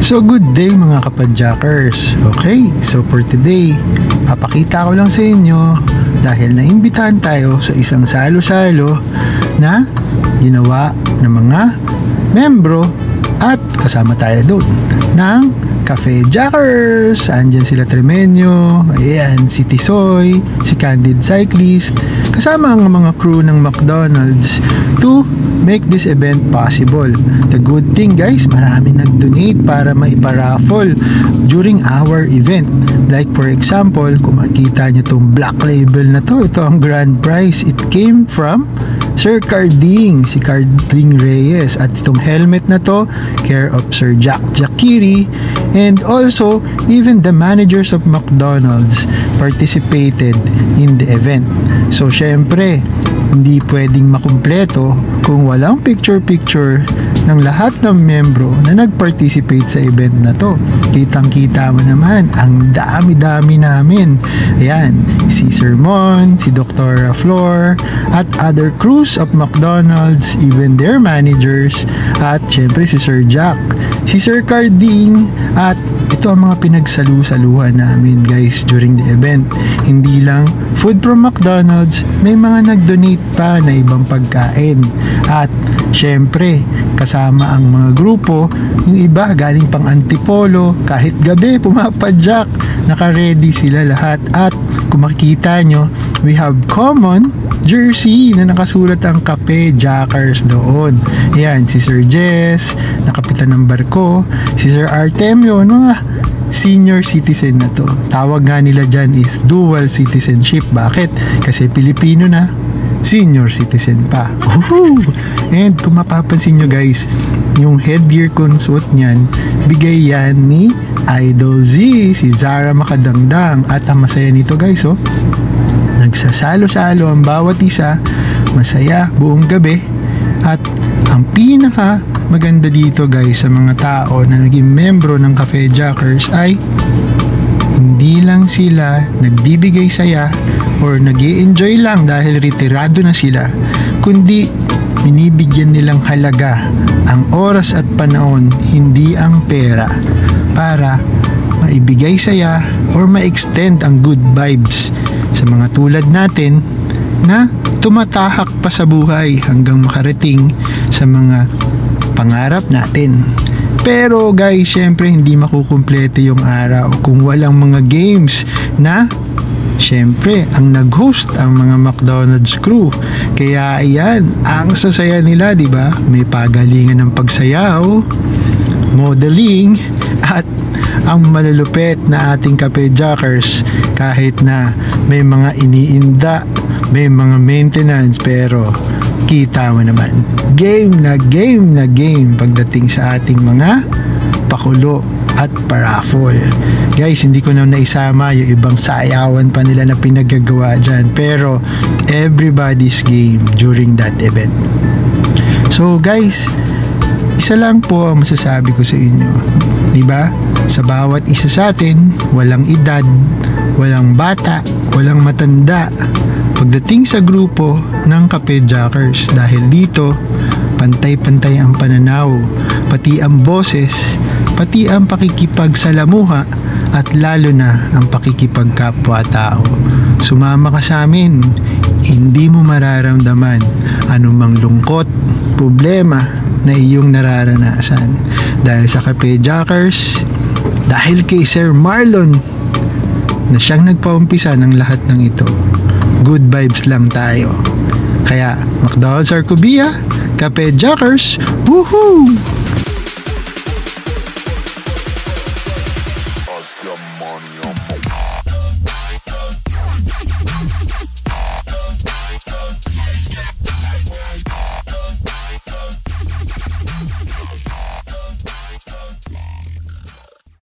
So good day mga kapadjakers. Okay, so for today, papakita ko lang sa inyo dahil naimbitahan tayo sa isang salo-salo na ginawa ng mga membro at kasama tayo doon ng Cafe Jackers. Andyan sila Tremenyo, ayan, si Tisoy, si Candid Cyclist, kasama ang mga crew ng McDonald's to make this event possible. The good thing guys, marami nag-donate para maiparaffle during our event. Like for example, kung makita nyo itong black label na to, ito ang grand prize. It came from Sir Carding, si Carding Reyes. At itong helmet na to, care of Sir Jack Jakiri. And also, even the managers of McDonald's participated in the event. So syempre, hindi pwedeng makumpleto kung walang picture-picture ng lahat ng membro na nag-participate sa event na to. Kitang-kita mo naman, ang dami-dami namin. Ayan, si Sir Mon, si Dr. Flor, at other crews of McDonald's, even their managers, at syempre si Sir Jack, si Sir Carding, at ito ang mga pinagsalu-saluhan namin guys during the event. Hindi lang food from McDonald's, may mga nag-donate pa na ibang pagkain. At syempre, kasama ang mga grupo, yung iba galing pang Antipolo, kahit gabi pumapadyak, naka-ready sila lahat. At kung makikita nyo, we have common jersey na nakasulat ang Cafe Jackers doon. Yan, si Sir Jess, nakapitan ng barko, si Sir Artemio, mga senior citizen na to. Tawag nga nila dyan is dual citizenship. Bakit? Kasi Pilipino na, senior citizen pa. Woohoo! And kung mapapansin nyo guys, yung headgear kung suot nyan, bigay yan ni Idol Z, si Zara Makadangdang. At ang masaya nito guys, oh, nagsasalo-salo ang bawat isa, masaya buong gabi. At ang pinaka maganda dito guys sa mga tao na naging membro ng Cafe Jackers ay hindi lang sila nagbibigay saya or nag-i-enjoy lang dahil retirado na sila, kundi binibigyan nilang halaga ang oras at panahon, hindi ang pera, para maibigay saya or ma-extend ang good vibes sa mga tulad natin na tumatahak pa sa buhay hanggang makarating sa mga pangarap natin. Pero guys, syempre hindi makukumpleto yung araw kung walang mga games na syempre ang nag-host ang mga McDonald's crew. Kaya ayan, ang sasaya nila, di ba? May pagalingan ng pagsayaw, modeling, at ang malulupet na ating Cafe Jackers. Kahit na may mga iniinda, may mga maintenance, pero kita mo naman, game na game na game pagdating sa ating mga pakulo at paraffle. Guys, hindi ko na naisama yung ibang sayawan pa nila na pinagagawa dyan, pero everybody's game during that event. So guys, isa lang po ang masasabi ko sa inyo, diba? Sa bawat isa sa atin, walang edad, walang bata, walang matanda pagdating sa grupo ng Cafe Jackers, dahil dito pantay-pantay ang pananaw, pati ang boses, pati ang pakikipagsalamuha, at lalo na ang pakikipagkapwa-tao. Sumama ka sa amin, hindi mo mararamdaman anumang lungkot, problema na iyong nararanasan. Dahil sa Cafe Jackers, dahil kay Sir Marlon na siyang nagpaumpisa ng lahat ng ito, good vibes lang tayo. Kaya McDonald's Arcobia, Cafe Jackers, woohoo! Money